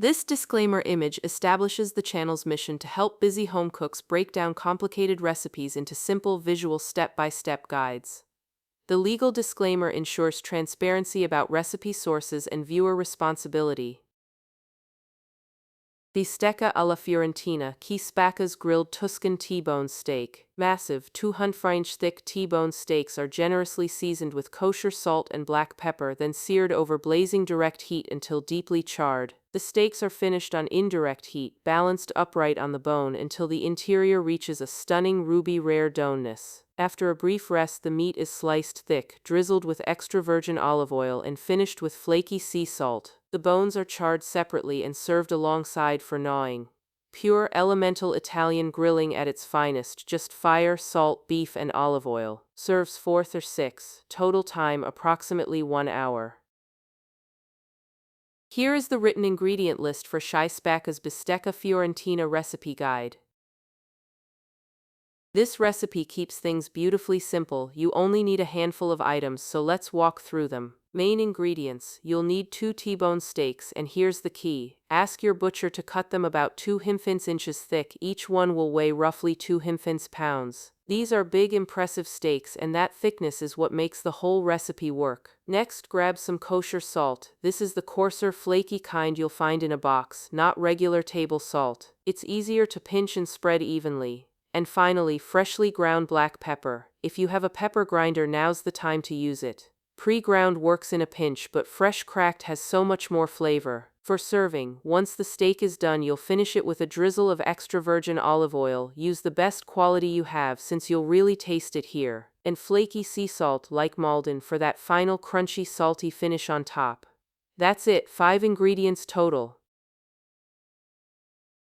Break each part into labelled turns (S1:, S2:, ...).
S1: This disclaimer image establishes the channel's mission to help busy home cooks break down complicated recipes into simple visual step-by-step guides. The legal disclaimer ensures transparency about recipe sources and viewer responsibility. Bistecca alla Fiorentina, Spacca's grilled Tuscan T-bone steak. Massive, 200-inch thick T-bone steaks are generously seasoned with kosher salt and black pepper, then seared over blazing direct heat until deeply charred. The steaks are finished on indirect heat, balanced upright on the bone until the interior reaches a stunning ruby rare doneness. After a brief rest, the meat is sliced thick, drizzled with extra virgin olive oil, and finished with flaky sea salt. The bones are charred separately and served alongside for gnawing. Pure, elemental Italian grilling at its finest, just fire, salt, beef, and olive oil. Serves 4 or 6. Total time approximately 1 hour. Here is the written ingredient list for Spacca's Bistecca Fiorentina recipe guide. This recipe keeps things beautifully simple. You only need a handful of items, so let's walk through them. Main ingredients: you'll need 2 T-bone steaks, and here's the key. Ask your butcher to cut them about 2 inches thick. Each one will weigh roughly 2 pounds. These are big, impressive steaks, and that thickness is what makes the whole recipe work. Next, grab some kosher salt. This is the coarser, flaky kind you'll find in a box, not regular table salt. It's easier to pinch and spread evenly. And finally, freshly ground black pepper. If you have a pepper grinder, now's the time to use it. Pre-ground works in a pinch, but fresh cracked has so much more flavor. For serving, once the steak is done, you'll finish it with a drizzle of extra virgin olive oil. Use the best quality you have, since you'll really taste it here. And flaky sea salt, like Malden, for that final crunchy, salty finish on top. That's it, 5 ingredients total.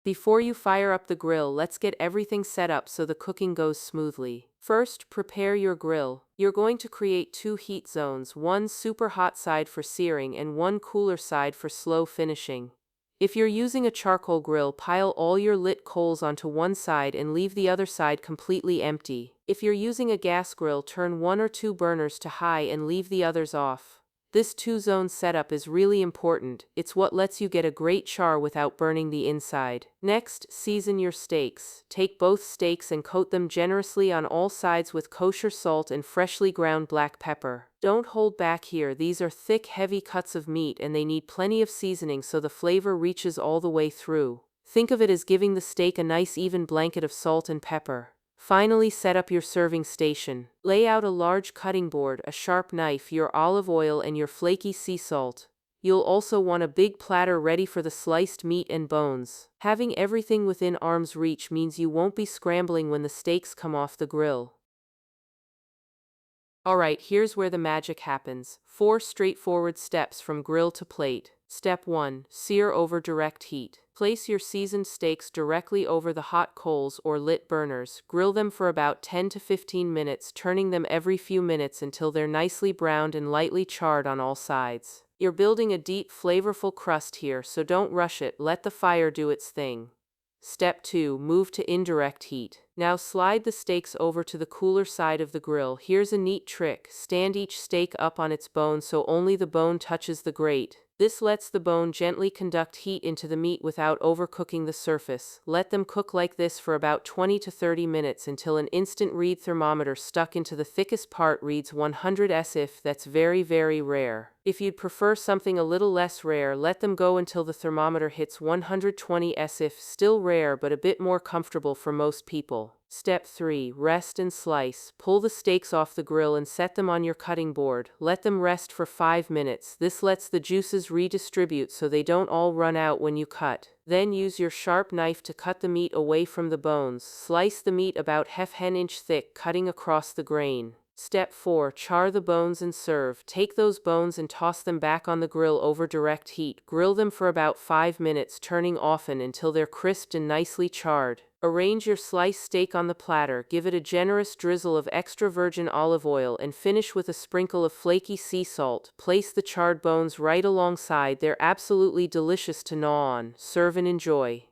S1: Before you fire up the grill, let's get everything set up so the cooking goes smoothly. First, prepare your grill. You're going to create 2 heat zones, one super hot side for searing and one cooler side for slow finishing. If you're using a charcoal grill, pile all your lit coals onto one side and leave the other side completely empty. If you're using a gas grill, turn 1 or 2 burners to high and leave the others off. This 2-zone setup is really important. It's what lets you get a great char without burning the inside. Next, season your steaks. Take both steaks and coat them generously on all sides with kosher salt and freshly ground black pepper. Don't hold back here. These are thick, heavy cuts of meat, and they need plenty of seasoning so the flavor reaches all the way through. Think of it as giving the steak a nice even blanket of salt and pepper. Finally, set up your serving station. Lay out a large cutting board, a sharp knife, your olive oil, and your flaky sea salt. You'll also want a big platter ready for the sliced meat and bones. Having everything within arm's reach means you won't be scrambling when the steaks come off the grill. Alright, here's where the magic happens. 4 straightforward steps from grill to plate. Step 1. Sear over direct heat. Place your seasoned steaks directly over the hot coals or lit burners. Grill them for about 10 to 15 minutes, turning them every few minutes until they're nicely browned and lightly charred on all sides. You're building a deep, flavorful crust here, so don't rush it. Let the fire do its thing. Step 2. Move to indirect heat. Now slide the steaks over to the cooler side of the grill. Here's a neat trick. Stand each steak up on its bone so only the bone touches the grate. This lets the bone gently conduct heat into the meat without overcooking the surface. Let them cook like this for about 20 to 30 minutes until an instant read thermometer stuck into the thickest part reads 100 if that's very, very rare. If you'd prefer something a little less rare, let them go until the thermometer hits 120 if still rare but a bit more comfortable for most people. Step 3. Rest and slice. Pull the steaks off the grill and set them on your cutting board. Let them rest for 5 minutes. This lets the juices redistribute so they don't all run out when you cut. Then use your sharp knife to cut the meat away from the bones. Slice the meat about ½ inch thick, cutting across the grain. Step 4. Char the bones and serve. Take those bones and toss them back on the grill over direct heat. Grill them for about 5 minutes, turning often until they're crisped and nicely charred. Arrange your sliced steak on the platter, give it a generous drizzle of extra virgin olive oil, and finish with a sprinkle of flaky sea salt. Place the charred bones right alongside. They're absolutely delicious to gnaw on. Serve and enjoy.